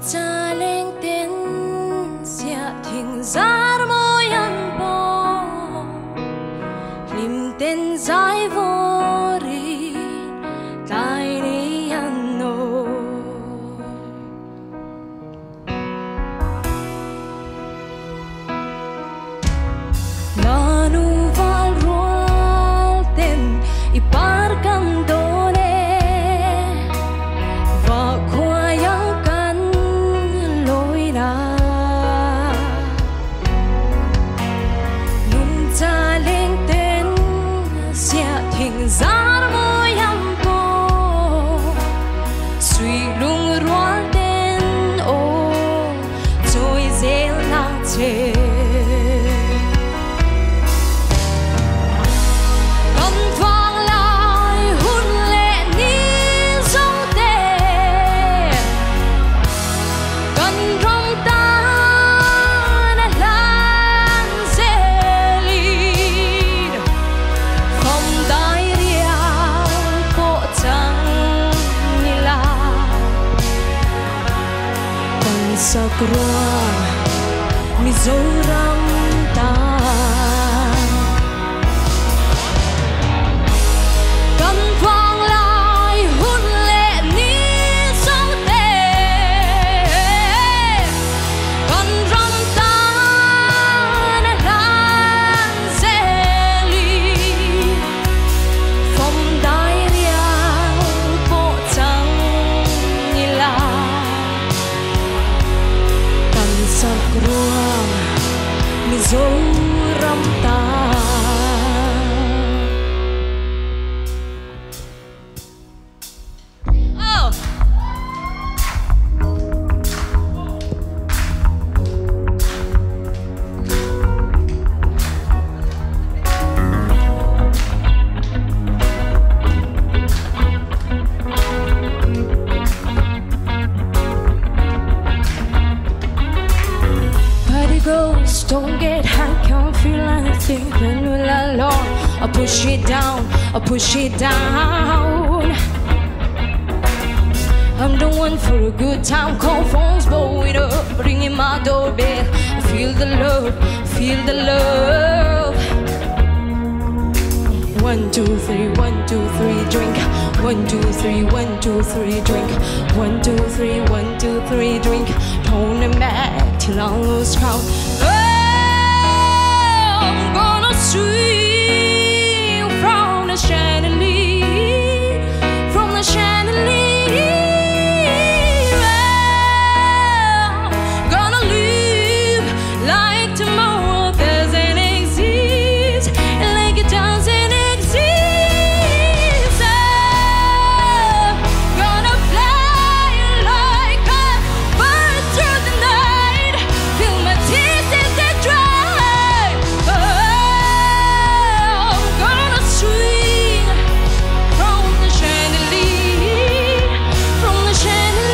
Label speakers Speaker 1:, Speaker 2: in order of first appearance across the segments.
Speaker 1: cha lên tên sẽ thình giá môi ăn bò lim tên dài vô ri tai đi ăn nô nanu val roal tên ipar candone và khoa yang can lối na nung cha lên tên sẽ thình giá môi âm bò suy lung roal tên ô rồi dễ la chê sakra mizoram ta kan vang lai hun lệ ni song te kan ram ta na lan zeli phong dai riang po chang ni la sakruang mizoram ta oh Girls don't get high, can't feel anything. Then we're alone. I push it down, I push it down. I'm the one for a good time. Call phones blowing up, ringing my doorbell. I feel the love, feel the love. 1, 2, 3, 1, 2, 3, drink. 1, 2, 3, 1, 2, 3, drink. 1, 2, 3, 1, 2, 3, drink. Tone it back till I lose count. Oh, I'm gonna swing from the chandelier, from the chandelier. Gonna live like tomorrow doesn't exist, like it doesn't exist. Gonna fly like a bird through the night, feel my tears as they dry. Oh, I'm gonna swing from the chandelier, from the chandelier.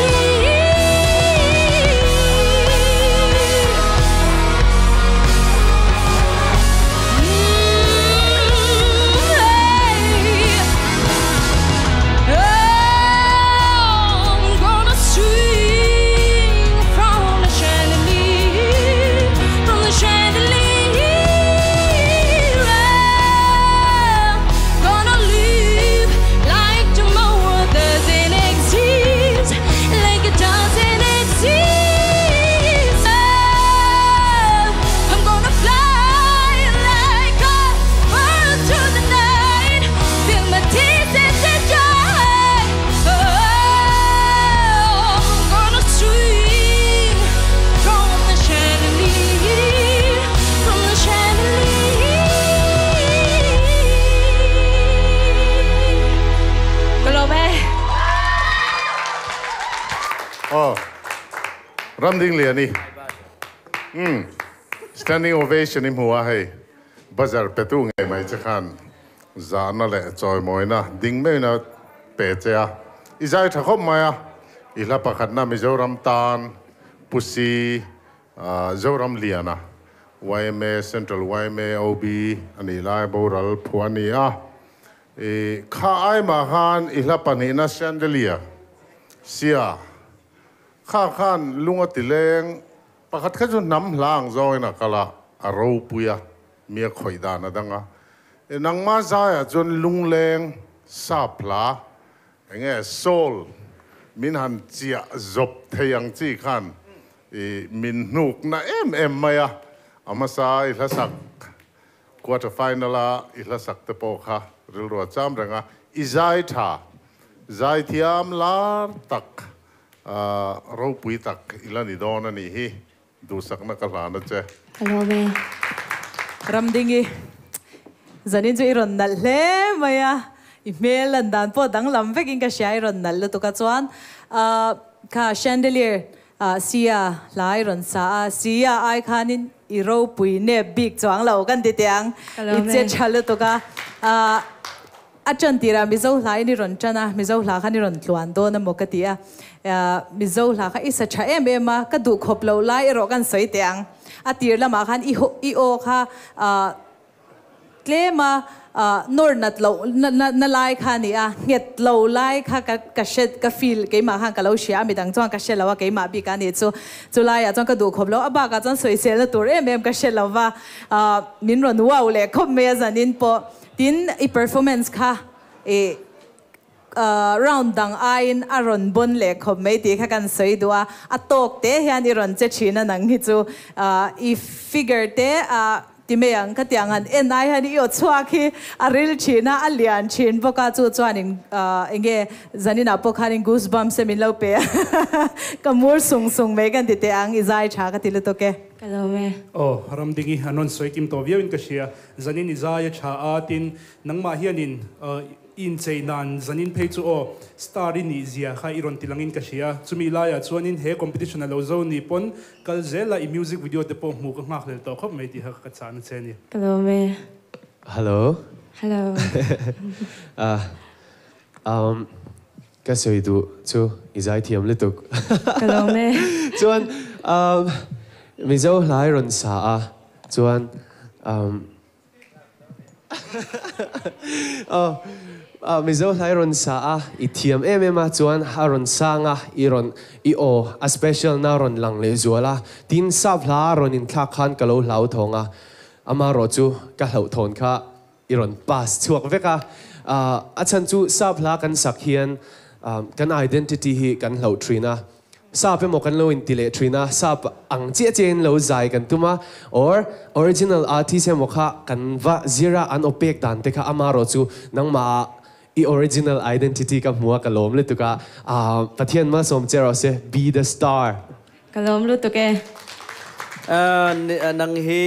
Speaker 1: I'm gonna swing from the chandelier, from the chandelier. Gonna live like tomorrow doesn't exist, like it doesn't exist. I'm gonna fly like a bird through the night, feel my tears as they dry. Oh, I'm gonna swing from the chandelier, from the chandelier. Globe.
Speaker 2: Oh, Ramdingliani. Standing ovation in Hua Hey. Bazar Petung, my Chakan. Zana le Joy Moina. Ding Mena Petea. Is I to home Maya? Ilapakatna Mizoram Tan, Pussy, Zoram Liana. YMA Central YMA OB, and Eli Boral Puania. Ka ai mahan ilapanina chandelier. Sia. ข้าข้านลุงอติเลงประคัดแค่จนน้ำล้างจอยนะกะละอารมณ์ปุยเมียข่อยดานะดังอ่ะนังมาใจจนลุงเลงซาพลาเงี้ยโซลมินหันเจียจบเทียงจีขันมินนุกนะเอ็มมาอะอามาซาอิลสักควอเตอร์ไฟนอลอิลสักเตปโอค่ะริลรัวจามเรงอ่ะอิใจท่าใจที่อามลาตักเราปุยตักอิลานิดอนันนี่ฮีดูสักนักลานะเจ้
Speaker 1: ฮัลโหลเม
Speaker 3: รำดิ่งอีจันนี่จะอีรอนนั่นเลยไหมอะอีเมลลันดานพอดังลำเวกินกับเชียอีรอนนั่นเลยตุกจวนค่ะแชนเดลียร์เสียลายรอนซาเสียไอคานินอีโรปุยเนบบิ๊กจวงเหล่ากันติดยังอีเจชัลเลยตุกอาจารย์ตีรามิโซลายนี่รอนจันนะมิโซลาคันนี่รอนลวนโดนมกติมิโซลาคันอิสระเอ็มก็ดูขบเหล่าลายรอกันสวยเตียงอาตีร์ละมาคันอีโอค่ะเคลมาโนร์นัดเรานั่นไล่ค่ะนี่เงียดเราไล่ค่ะกระเช็ดกระฟิลเกี่ยมาค่ะกับเราเชียมีดังจ้องกระเช็ดเราว่าเกี่ยมาบีกันนี่จู่ไล่จ้องกระดูกขบเราบ้ากจ้องสวยเสียแล้วตัวเอ็มกระเช็ดเราว่ามินรอนว้าวเลยขบเมียจันนินปอดินอีเพอร์ฟอร์แมนซ์ค่ะround ดังไอ้อารอนบนเล็กขบไม่ตีค่ะกันสวยดัวตกเตะเฮียนอีรอนเจชินะนังฮิจูอีฟิกเกอร์เตะที่ไม่ยังก็ที่ยังเอ็นไอฮันนี่อดชัวร์คีริลชีน่าอัลเลียนชีนพวกเขาจู่ๆนี่เงี้ยจันนี่นับพวกเขานี่กูสบัมเซมิลเลเปย์ก็มัวส่งไม่กันที่ที่ยังอิจฉาชากันที่ลุตโอเค
Speaker 1: ฮัลโหลเม
Speaker 4: โอ้รำดิ่งอันนั้นสวยกิมตัววิวอินก็เชียจันนี่อิจฉาชาอาตินนังมาเฮียนินอินเจนันจันนินเพย์จูโอสตาร์ดินิเซียค่ะอีรอนติลังอินกัชยาจุมีลายชวนนินเฮคอมเพติชันเราโซนิปอนกัลเซล่าอีมิวสิกวิดีโอเดปมูกงักเลยต่อครับไม่ดีฮักกัจจานเซนี่
Speaker 1: ฮัลโหลเม
Speaker 5: ฮัลโหล
Speaker 1: ฮัลโหล
Speaker 5: ก็สวยดูชูอิจฉาที่อมลิตุก
Speaker 1: ฮัลโหลเม
Speaker 5: ชวนมิโซหลายรอนสาชวนมิโซไลรอนซาอีทีมมาจวนฮารอนซางอีรอนอีโอสเปเชียลนารอนหลังเลจัวละดินซับลารอนินคลาคันกะโลเหลาทองอามารอจูกะเหลาทอนค่ะอีรอนปาสชวกเวกอาจารย์จูซับลากันสักเฮียนกันไอดีนิตี้ฮีกันเหลาทรีนะซาเป็นหมกันโลอินติเลทรีนะซาอังเจเจนโลใจกันตุมาor original artist เมค่ะกันว่าจีราอันโอเปกดันเตค่ะอามารอจูนังมาอี original identity กับหัวกะลมเลยตุกะปะเทียนมาสมเจเราเส be the star
Speaker 1: กะลมลุตุกเอ
Speaker 6: นังฮี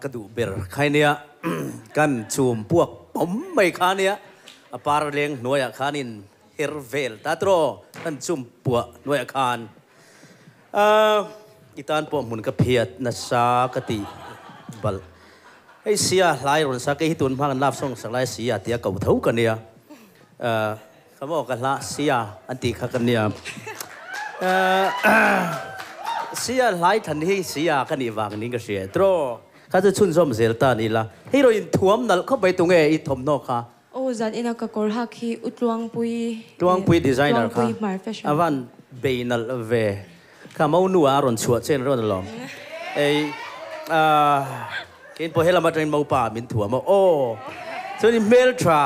Speaker 6: กระดูเบอร์ใครเนี่ยกันชูมพวกผมไม่ค้าเนี่ยปาร์เลงหน่วยค้านินเฮร์เวลตาโตรนั่นจุ่มปัวหน่วยอาคารอีตานปวกหมุนกระเพียดนัชากติบัลไอเสียหลายคนสักไอตุนพังนับส่งสักหลายเสียเตียเก่าเท่ากันเนี่ยคำว่ากันละเสียอันตีขักันเนี่ยเสียหลายทันที่เสียกันอีวางนี้ก็เสียโตรข้าจะชุนชมเสียตานี่ละให้เราอินท่วมนั่นเข้าไปตรงอีทมนอกค่ะ
Speaker 1: โอ้จันอินักกอร์ฮักฮีอุตลวงปุ
Speaker 6: ยดีไซเนอร์ค่ะอาวันเบย์นัลเวข้ามาอุนัวอารอนชัวเช่นร้อนลมกินพอเฮลามาเทรนมาป่ามินถั่วมาโอ้ส่วนนี้เมลทรา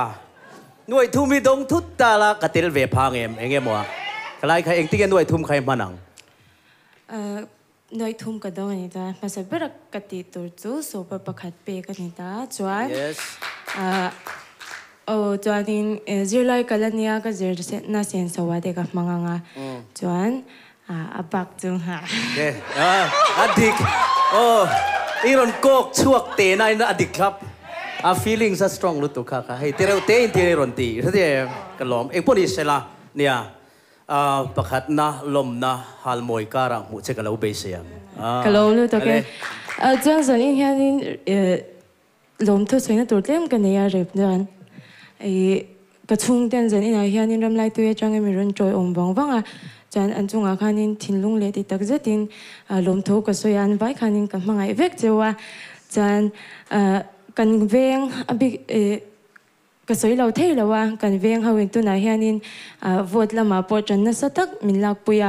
Speaker 6: หน่วยทุ่มมีดงทุตตาละกติลเวพังเอ็มมัวใครเองที่กันหน่วยทุ่มใครมานัง
Speaker 1: หน่วยทุ่มกระดองนี่จ้ามาสับเบรักกติตัวจูโซเปอร์ประคัดเปกันนี่จ้าจวนโอ้จวนนี่จีไลกันแล้วเนี่ยก็จีน่าเสียนสวัสดีกับมังงะจวนปักจุงหา
Speaker 6: อดีตโอ้อีรอนโกกชวกเตนายนะอดีตครับfeeling ซะ strong รู้ตัวค่ะให้เตเราเตอินเทรอนตีถ้าเดี๋ยวกันล้อมเองพวกนี้เสร็จละเนี่ยประคัดนะลมนะฮัลโมยการะหมู่เช็คกันแล้วเบสยัง
Speaker 1: กันล้อมรู้ตัวแกจวนส่วนนี้เฮียนี่ลมทุกส่วนนั้นตัวเต็มกันเนี่ยเรียบร้อยกระชุ่งเต้นส่วนนี้เฮียนี่รำไล่ตัวจังมีรุ่นจอยอมบังวังจวนอันจงอาคานินทิ้งลงเลยติดตักเจตินลมทุกก็สวยอันไว้คานินกับมังไอเวกเจ้าจวนกันเวงอบิ ก็สวยเราเท่แล้วว่ากันเวียงเขาเองตัวไหนเฮียนินวอดละมาปอจันนัสตักมินลักปุย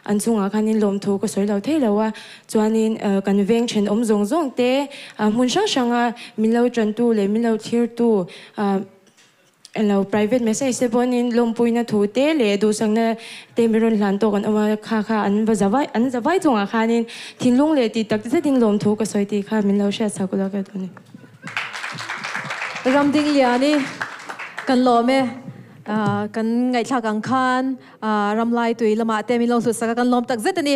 Speaker 1: อันซุงอาคันนินลมทูก็สวยเราเท่แล้วว่าจวนนินกันเวียงเช่นซงเตหุ่นช่างมินเราจันตูเลยมินเราเทียร์ตูเรา private message เซบอนินลมปุยนะทูเตเลยดูสังเนเตมิรุนหลานโตกันเอามาค่ะอันจะไว้จงอาคันนินทิ้งลุงเลยตีตักจะทิ้งลมทูก็สวยตีค่ะมินเราเชื่อสักกุลากันตัวนี้
Speaker 3: Ramdingliani kan lo me kan ngai thla kang khan ramlai tui lama te mi long su saka kan lom tak zet ani